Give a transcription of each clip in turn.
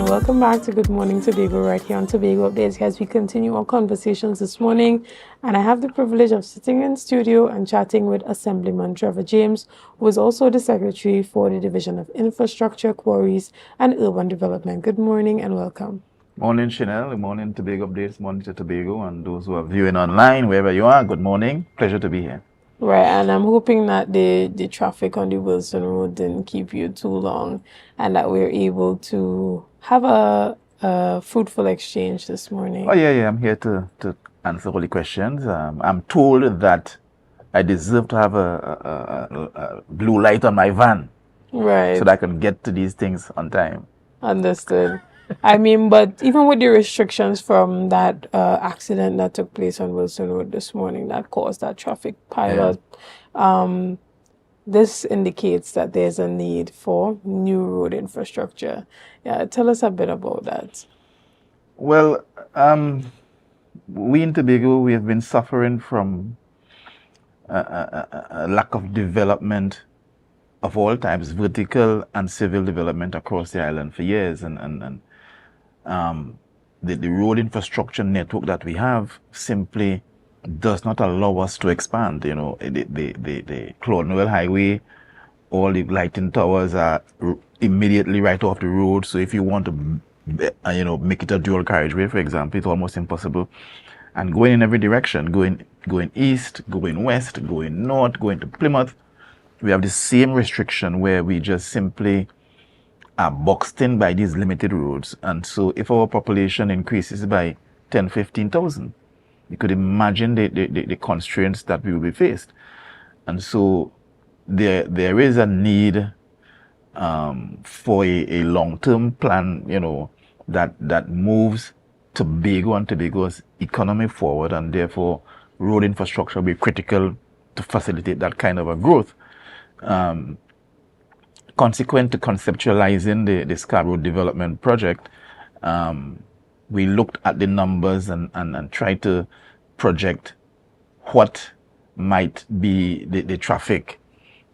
welcome back to Good Morning Tobago right here on Tobago Updates as we continue our conversations this morning. And I have the privilege of sitting in studio and chatting with Assemblyman Trevor James, who is also the Secretary for the Division of Infrastructure, Quarries and Urban Development. Good morning and welcome. Morning, Shenell. Good morning, Tobago Updates. Morning to Tobago and those who are viewing online, wherever you are. Good morning. Pleasure to be here. Right, and I'm hoping that the traffic on the Wilson Road didn't keep you too long and that we're able to have a fruitful exchange this morning. Oh, yeah. I'm here to answer all the questions. I'm told that I deserve to have a blue light on my van. Right. So that I can get to these things on time. Understood. I mean, but even with the restrictions from that accident that took place on Wilson Road this morning that caused that traffic pileup, this indicates that there's a need for new road infrastructure. Yeah, tell us a bit about that. Well, we in Tobago, we have been suffering from a lack of development of all types, vertical and civil development across the island for years, and the road infrastructure network that we have simply does not allow us to expand. You know, the Claude Noel Highway, all the lighting towers are immediately right off the road. So if you want to, make it a dual carriageway, for example, it's almost impossible. And going in every direction, going east, going west, going north, going to Plymouth, we have the same restriction where we just simply are boxed in by these limited roads. And so if our population increases by 10, 15,000, you could imagine the constraints that we will be faced. And so there is a need for a long-term plan, that moves Tobago and Tobago's economy forward, and therefore road infrastructure will be critical to facilitate that kind of a growth. Consequent to conceptualizing the Scarborough development project, we looked at the numbers and tried to project what might be the traffic,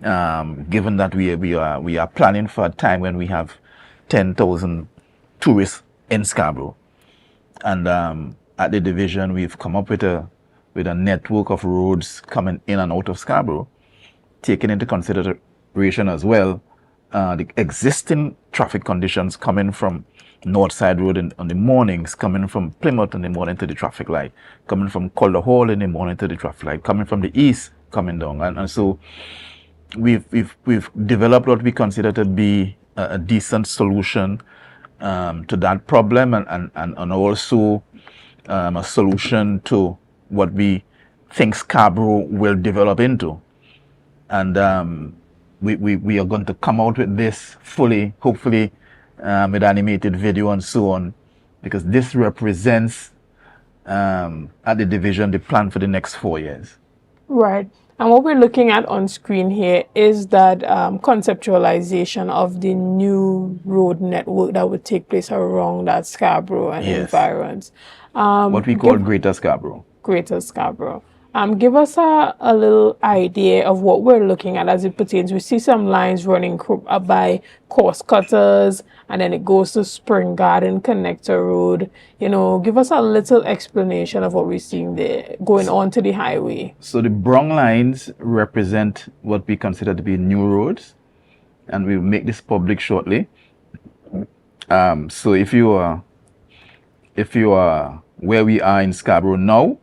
given that we are planning for a time when we have 10,000 tourists in Scarborough. And at the division, we've come up with a network of roads coming in and out of Scarborough, taking into consideration as well the existing traffic conditions coming from Northside Road on the mornings, coming from Plymouth in the morning to the traffic light, coming from Calder Hall in the morning to the traffic light, coming from the east, coming down. And so we've developed what we consider to be a decent solution to that problem, and also a solution to what we think Scarborough will develop into. And we are going to come out with this fully, hopefully, with animated video and so on, because this represents, at the division, the plan for the next 4 years. Right. And what we're looking at on screen here is that conceptualization of the new road network that would take place around that Scarborough and environs. What we call Greater Scarborough. Greater Scarborough. Give us a little idea of what we're looking at as it pertains. We see some lines running by Course Cutters, and then it goes to Spring Garden Connector Road. Give us a little explanation of what we're seeing there going on to the highway. So the brown lines represent what we consider to be new roads, and we'll make this public shortly. So if you are where we are in Scarborough now,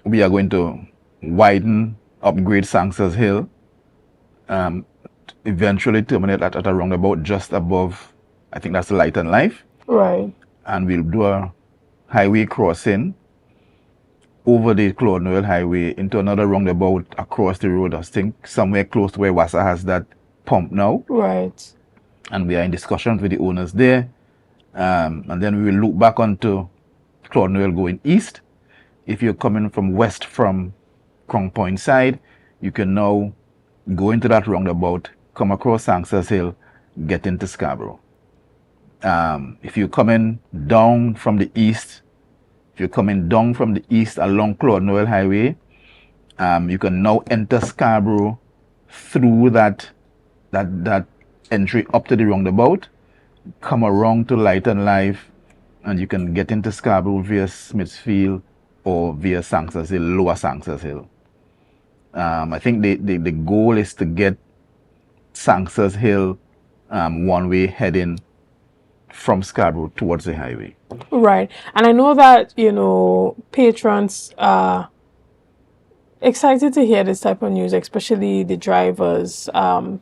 we are going to widen, upgrade Sangsters Hill, eventually terminate at a roundabout just above, I think that's the Light and Life. Right. And we'll do a highway crossing over the Claude Noel Highway into another roundabout across the road, I think somewhere close to where Wassa has that pump now. Right. And we are in discussions with the owners there. And then we will loop back onto Claude Noel going east. If you're coming from west from Crown Point side, you can now go into that roundabout, come across Sangsters Hill, get into Scarborough. If you're coming down from the east, along Claude Noel Highway, you can now enter Scarborough through that entry up to the roundabout, come around to Lighton Life, and you can get into Scarborough via Smithsfield or via Sanctus Hill, Lower Sanctus Hill. I think the goal is to get Sanctus Hill one way heading from Scarborough towards the highway. Right. And I know that, patrons are excited to hear this type of news, especially the drivers,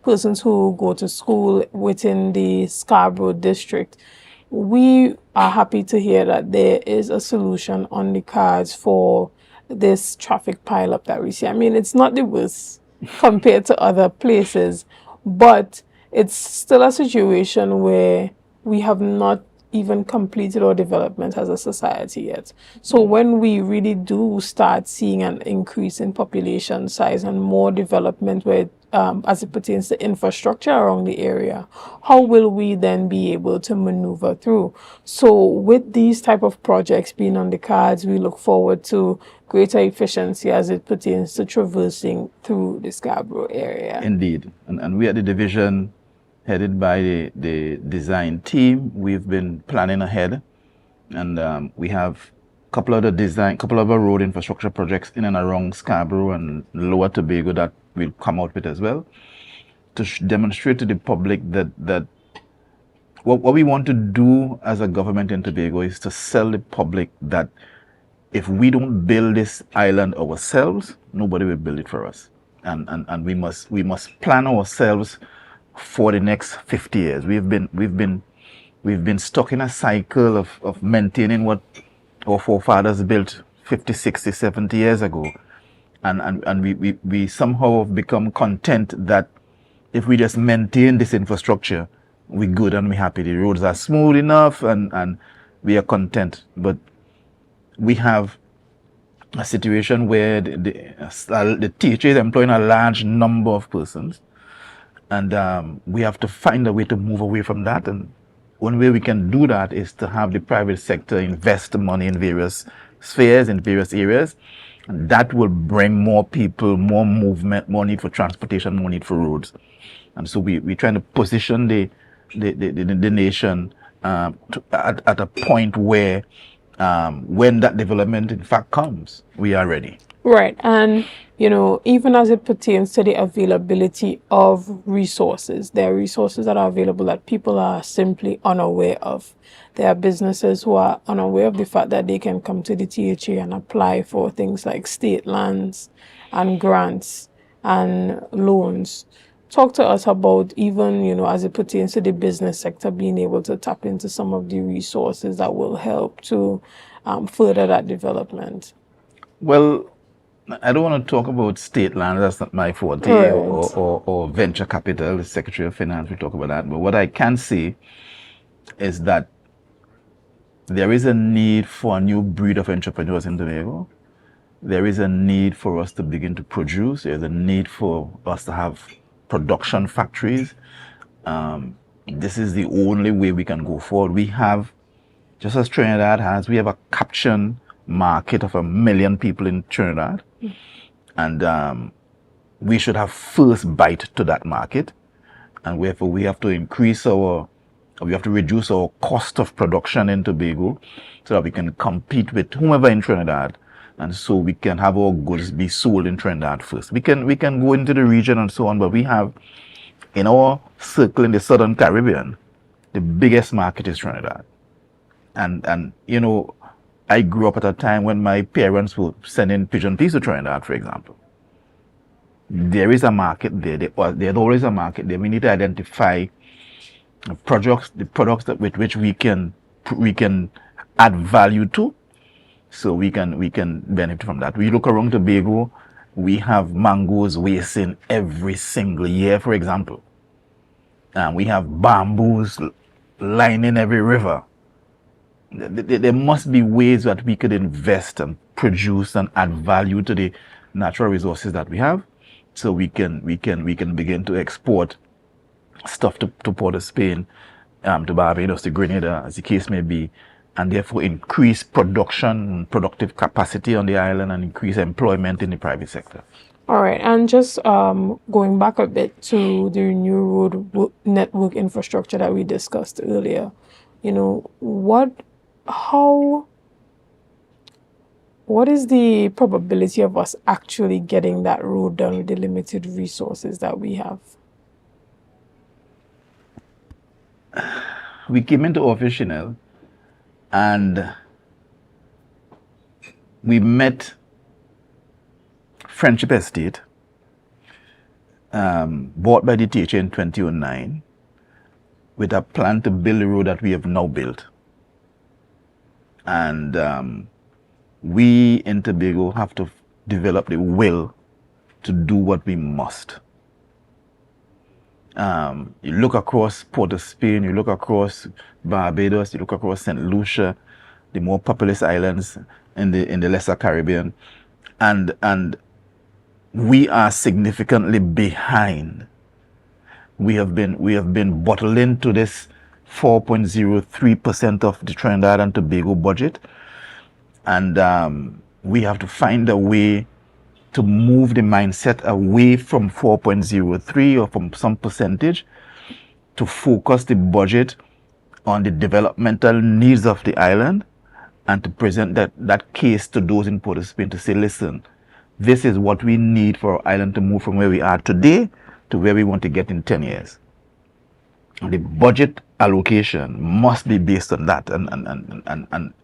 persons who go to school within the Scarborough district. We are happy to hear that there is a solution on the cards for this traffic pileup that we see. I mean, it's not the worst compared to other places, but it's still a situation where we have not even completed our development as a society yet. So when we really do start seeing an increase in population size and more development where as it pertains to infrastructure around the area, how will we then be able to maneuver through? So with these type of projects being on the cards, we look forward to greater efficiency as it pertains to traversing through the Scarborough area. Indeed. And we at the division, headed by the design team, we've been planning ahead, and we have a couple of the road infrastructure projects in and around Scarborough and Lower Tobago that we'll come out with as well, to demonstrate to the public that what we want to do as a government in Tobago is to sell the public that if we don't build this island ourselves, nobody will build it for us, and we must plan ourselves for the next 50 years. We've been stuck in a cycle of maintaining what our forefathers built 50, 60, 70 years ago. And we somehow have become content that if we just maintain this infrastructure, we're good and we're happy. The roads are smooth enough and we are content. But we have a situation where the teacher is employing a large number of persons. And we have to find a way to move away from that. And one way we can do that is to have the private sector invest money in various spheres, in various areas. And that will bring more people, more movement, more need for transportation, more need for roads. And so we're trying to position the nation at a point where when that development in fact comes, we are ready. Right. And, even as it pertains to the availability of resources, there are resources that are available that people are simply unaware of. There are businesses who are unaware of the fact that they can come to the THA and apply for things like state lands and grants and loans. Talk to us about even, as it pertains to the business sector, being able to tap into some of the resources that will help to further that development. Well, I don't want to talk about state land. That's not my forte, Right. or venture capital. The Secretary of Finance will talk about that. But what I can say is that there is a need for a new breed of entrepreneurs in Tobago. There is a need for us to begin to produce. There's a need for us to have production factories. This is the only way we can go forward. We have, just as Trinidad has, we have a caption market of 1 million people in Trinidad, and we should have first bite to that market, and therefore we have to reduce our cost of production in Tobago so that we can compete with whomever in Trinidad, and so we can have our goods be sold in Trinidad first. We can go into the region and so on, but we have in our circle in the Southern Caribbean, the biggest market is Trinidad, and I grew up at a time when my parents would send in pigeon peas to Trinidad, for example. There is a market there. There's always a market there. We need to identify the products with which we can add value to, so we can benefit from that. We look around Tobago, we have mangoes wasting every single year, for example. And we have bamboos lining every river. There must be ways that we could invest and produce and add value to the natural resources that we have, so we can begin to export stuff to Port of Spain, to Barbados, to Grenada, as the case may be, and therefore increase production and productive capacity on the island and increase employment in the private sector. All right, and just going back a bit to the new network infrastructure that we discussed earlier, how, what is the probability of us actually getting that road done with the limited resources that we have? We came into office, Shenell, and we met Friendship Estate, bought by the THA in 2009, with a plan to build the road that we have now built. And we in Tobago have to develop the will to do what we must. You look across Port of Spain, you look across Barbados, you look across St. Lucia, the more populous islands in the lesser Caribbean, and we are significantly behind. We have been bottled into this 4.03% of the Trinidad and Tobago budget, and we have to find a way to move the mindset away from 4.03 or from some percentage to focus the budget on the developmental needs of the island, and to present that case to those in Port of Spain to say, listen, this is what we need for our island to move from where we are today to where we want to get in 10 years. And the budget allocation must be based on that. And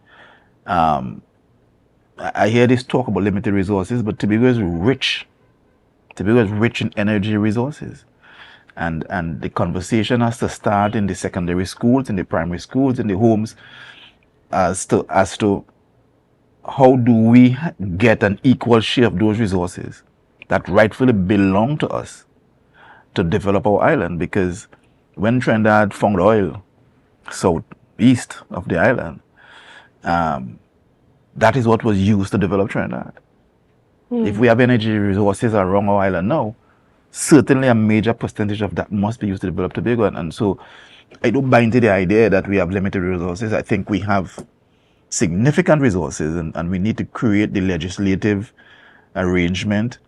I hear this talk about limited resources, but Tobago is rich. Tobago is rich in energy resources. And the conversation has to start in the secondary schools, in the primary schools, in the homes, as to how do we get an equal share of those resources that rightfully belong to us to develop our island. Because when Trinidad found oil southeast of the island, that is what was used to develop Trinidad. If we have energy resources around our island now, certainly a major percentage of that must be used to develop Tobago. And so I don't buy into the idea that we have limited resources. I think we have significant resources, and we need to create the legislative arrangement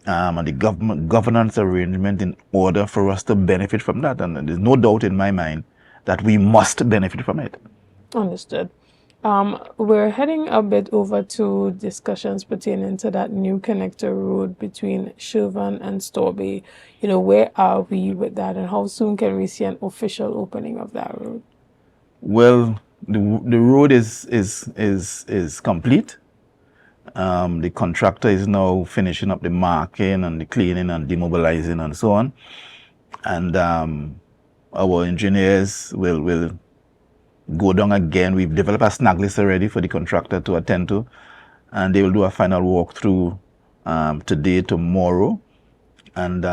and the governance arrangement in order for us to benefit from that. And there's no doubt in my mind that we must benefit from it. Understood. We're heading a bit over to discussions pertaining to that new connector road between Shervan and Storby. Where are we with that, and how soon can we see an official opening of that road? Well, the road is complete. The contractor is now finishing up the marking and the cleaning and demobilizing and so on. And our engineers will go down again. We've developed a snag list already for the contractor to attend to, and they will do a final walkthrough today, tomorrow, and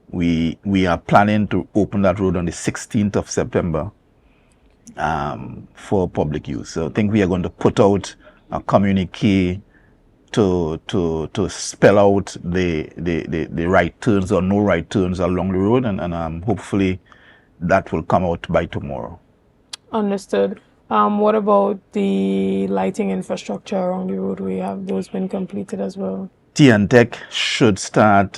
we are planning to open that road on the 16th of September for public use. So I think we are going to put out a communique to spell out the right turns or no right turns along the road, and hopefully that will come out by tomorrow. Understood. What about the lighting infrastructure around the roadway? Have those been completed as well? Tech should start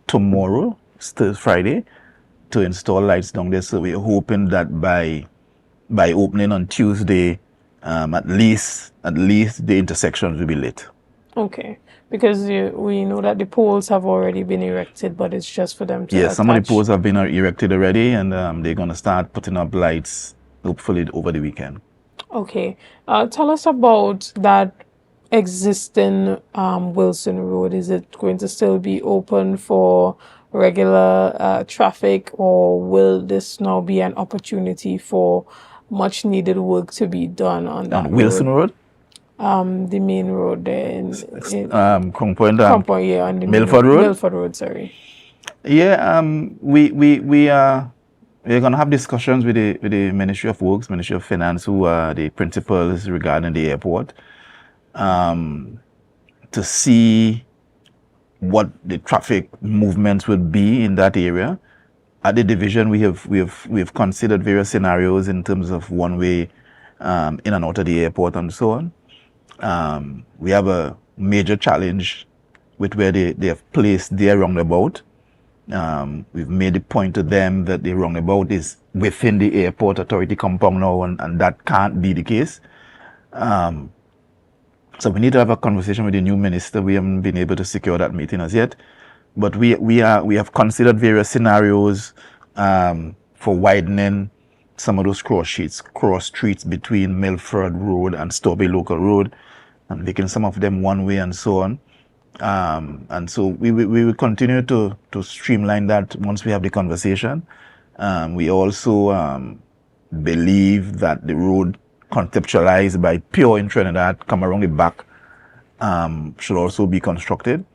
tomorrow, still Friday, to install lights down there. So we're hoping that by opening on Tuesday, at least the intersections will be lit. Okay. Because we know that the poles have already been erected, but it's just for them to attach. Some of the poles have been erected already, and they're going to start putting up lights, hopefully, over the weekend. Okay. Tell us about that existing Wilson Road. Is it going to still be open for regular traffic, or will this now be an opportunity for much needed work to be done on that Wilson Road? The main road there in Crown Point, on the Milford Road? Milford Road, sorry. Yeah, we're going to have discussions with the Ministry of Works, Ministry of Finance, who are the principals regarding the airport, to see what the traffic movements will be in that area. At the division, we have considered various scenarios in terms of one way in and out of the airport and so on. We have a major challenge with where they have placed their roundabout. We've made the point to them that the roundabout is within the airport authority compound now, and that can't be the case. So we need to have a conversation with the new minister. We haven't been able to secure that meeting as yet, but we have considered various scenarios for widening some of those cross streets between Milford Road and Tobago Local Road, and making some of them one way and so on. And so we will continue to streamline that once we have the conversation. We also believe that the road conceptualized by Pure in Trinidad, come around the back, should also be constructed.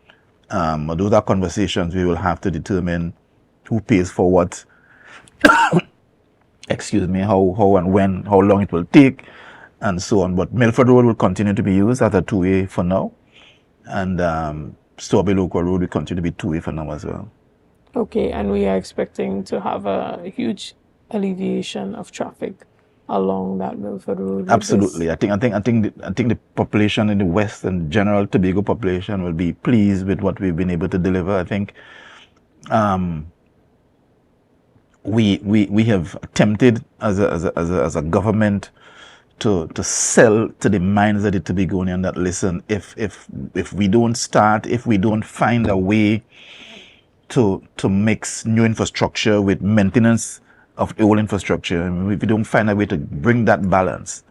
Those are conversations we will have to determine who pays for what, excuse me, how and when, how long it will take, and so on. But Milford Road will continue to be used as a two-way for now, and Scarborough Local Road will continue to be two-way for now as well. Okay, and we are expecting to have a huge alleviation of traffic along that Milford Road. Absolutely. I think the population in the West and general Tobago population will be pleased with what we've been able to deliver. I think we have attempted as a government to sell to the minds of the Tobagonian that, listen, if we don't find a way to mix new infrastructure with maintenance of the old infrastructure, if we don't find a way to bring that balance,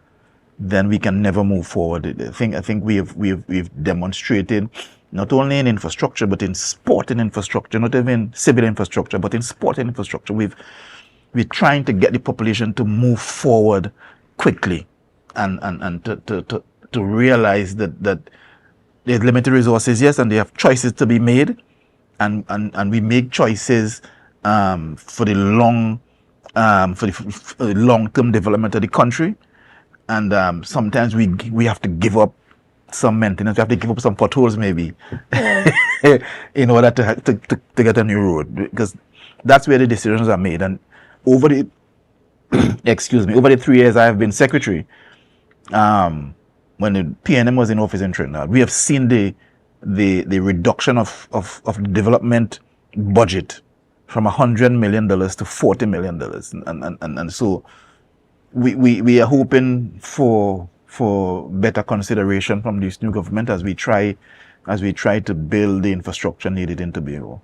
then we can never move forward. I think we've demonstrated, not only in infrastructure, but in sporting infrastructure, not even civil infrastructure, but in sporting infrastructure, we're trying to get the population to move forward quickly, and to realize that there's limited resources, yes, and they have choices to be made, and we make choices for the long-term development of the country, and sometimes we have to give up some maintenance. We have to give up some potholes maybe, in order to get a new road, because that's where the decisions are made. And over the over the 3 years I have been secretary, when the PNM was in office in Trinidad, we have seen the reduction of the development budget from $100 million to $40 million, and so we are hoping for better consideration from this new government as we try to build the infrastructure needed in Tobago.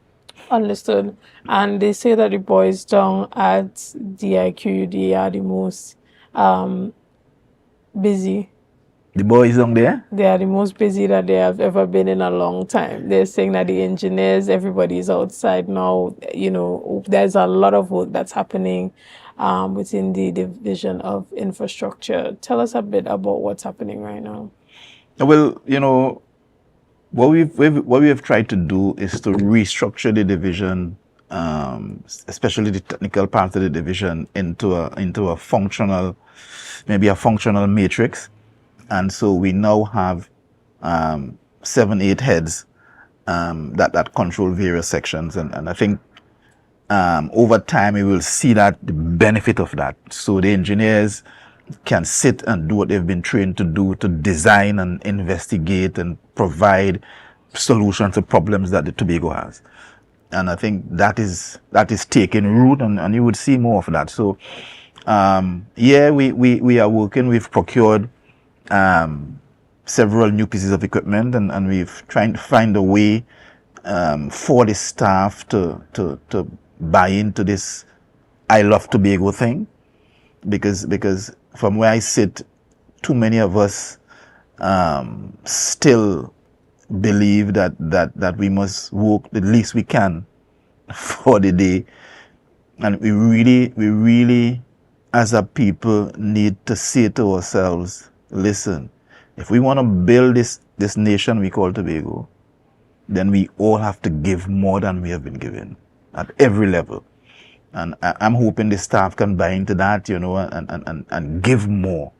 Understood. And they say that the boys down at DIQUD are the most busy. The boys down there? They are the most busy that they have ever been in a long time. They're saying that the engineers, everybody's outside now. You know, there's a lot of work that's happening within the division of infrastructure. Tell us a bit about what's happening right now. Well, you know, what we have tried to do is to restructure the division, especially the technical part of the division, into a functional, maybe a functional matrix. And so we now have 7-8 heads that control various sections, and I think over time we will see that the benefit of that. So the engineers can sit and do what they've been trained to do, to design and investigate and provide solutions to problems that the Tobago has. And I think that is taking root, and you would see more of that. So yeah, we are working. We've procured several new pieces of equipment, and we've trying to find a way for the staff to buy into this I Love Tobago thing, because from where I sit, too many of us still believe that we must work the least we can for the day, and we really as a people need to say to ourselves, listen, if we want to build this nation we call Tobago, then we all have to give more than we have been given at every level. And I'm hoping the staff can buy into that, you know, and give more,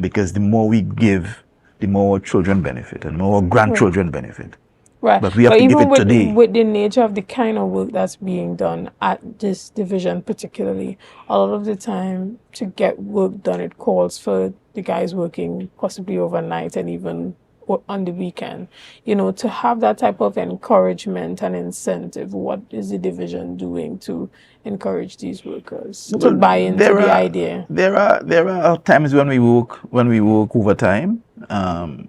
because the more we give, the more our children benefit and more our grandchildren benefit. Right. But we have to give it today. With the nature of the kind of work that's being done at this division particularly, a lot of the time to get work done, it calls for the guys working possibly overnight and even on the weekend. To have that type of encouragement and incentive, what is the division doing to encourage these workers to buy into the idea? There are times when we work overtime, and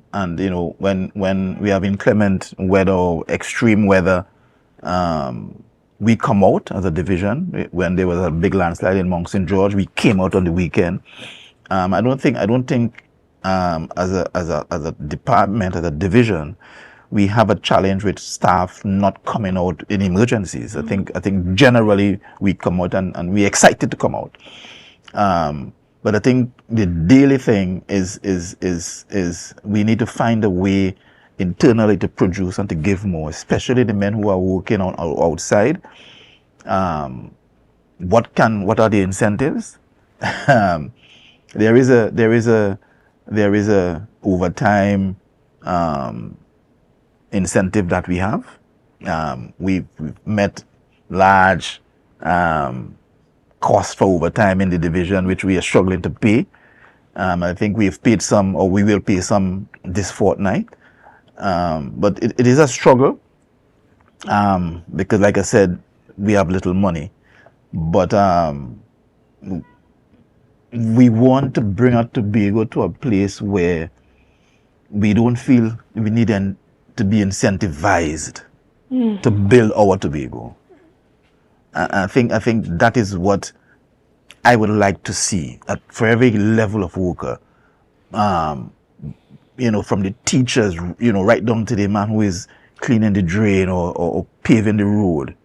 when we have inclement weather or extreme weather, we come out as a division. When there was a big landslide in Mount St. George, we came out on the weekend. I don't think as a department, as a division, we have a challenge with staff not coming out in emergencies. I think generally we come out and we're excited to come out. But I think the daily thing is we need to find a way internally to produce and to give more, especially the men who are working outside. What are the incentives? There is a overtime incentive that we have. We've met large costs for overtime in the division, which we are struggling to pay. I think we've paid some, or we will pay some this fortnight. But it is a struggle because, like I said, we have little money. But we want to bring out Tobago to a place where we don't feel we need to be incentivized to build our Tobago. I think that is what I would like to see for every level of worker. From the teachers, right down to the man who is cleaning the drain or paving the road.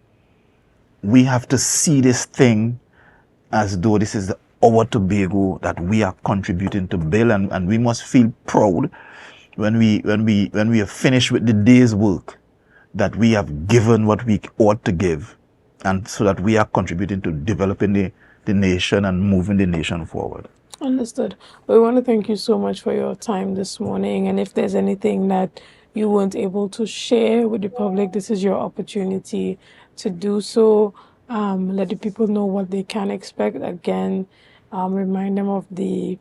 We have to see this thing as though this is our Tobago that we are contributing to build, and we must feel proud when we are finished with the day's work that we have given what we ought to give, and so that we are contributing to developing the nation and moving the nation forward. Understood. We want to thank you so much for your time this morning, and if there's anything that you weren't able to share with the public, this is your opportunity to do so. Let the people know what they can expect. Again, remind them of the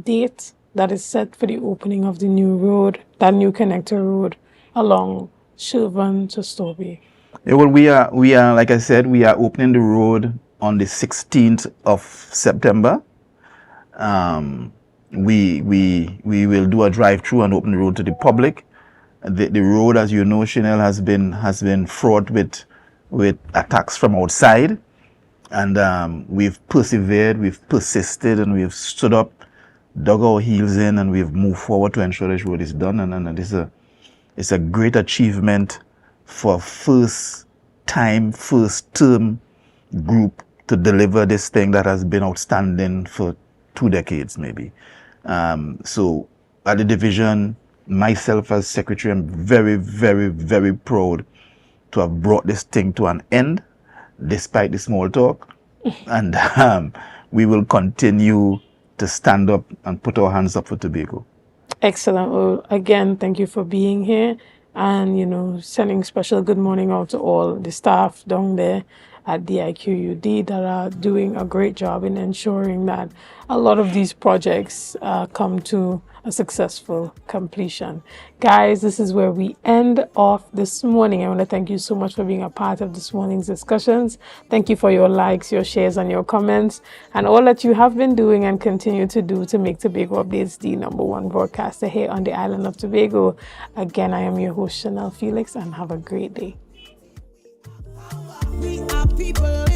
date that is set for the opening of the new road, that new connector road along Sherburne to Stobie. Yeah, well, we are, like I said, we are opening the road on the 16th of September. We will do a drive-through and open the road to the public. The road, as you know, Shenell, has been fraught with attacks from outside, and we've persevered, we've persisted, and we've stood up, dug our heels in, and we've moved forward to ensure this road is done. And it's a great achievement for first term group to deliver this thing that has been outstanding for 2 decades maybe. So at the division, myself as secretary, I'm very, very, very proud to have brought this thing to an end despite the small talk. And we will continue to stand up and put our hands up for Tobago. Excellent. Well, again, thank you for being here, and sending special good morning out to all the staff down there at DIQUD that are doing a great job in ensuring that a lot of these projects come to a successful completion. Guys, this is where we end off this morning. I want to thank you so much for being a part of this morning's discussions. Thank you for your likes, your shares, and your comments, and all that you have been doing and continue to do to make Tobago Updates the #1 broadcaster here on the island of Tobago. Again, I am your host, Shenell Felix, and have a great day. We are people.